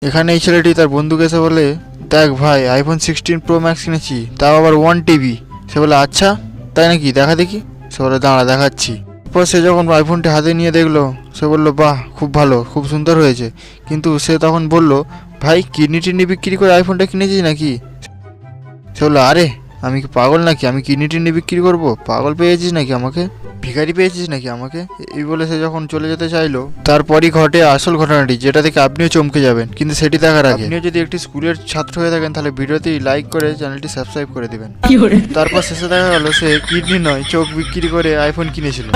এখানে এই ছেলেটি তার বন্ধুকে এসে বলে, দেখ ভাই আইফোন 16 প্রো ম্যাক্স কিনেছি, তাও আবার 1 TB। সে বলে আচ্ছা তাই নাকি, দেখা দেখি। সে বলে দাঁড়া দেখাচ্ছি। তারপর সে যখন আইফোনটি হাতে নিয়ে দেখলো, সে বলল বাহ খুব ভালো, খুব সুন্দর হয়েছে। কিন্তু সে তখন বলল, ভাই কিডনি টিডনি বিক্রি করে আইফোনটা কিনেছিস নাকি? সে বললো আরে আমি কি পাগল নাকি, আমি কিডনি টিডনি বিক্রি করবো? পাগল পেয়েছিস নাকি আমাকে, ভিখারি পেয়েছিস নাকি আমাকে? এই বলে সে যখন চলে যেতে চাইলো, তারপরই ঘটে আসল ঘটনাটি, যেটা থেকে আপনিও চমকে যাবেন। কিন্তু সেটি দেখার আগে আপনিও যদি একটি স্কুলের ছাত্র হয়ে থাকেন, তাহলে ভিডিওটি লাইক করে চ্যানেলটি সাবস্ক্রাইব করে দিবেন। তারপর শেষে দেখা গেল সে কিডনি নয়, চোখ বিক্রি করে আইফোন কিনেছিল।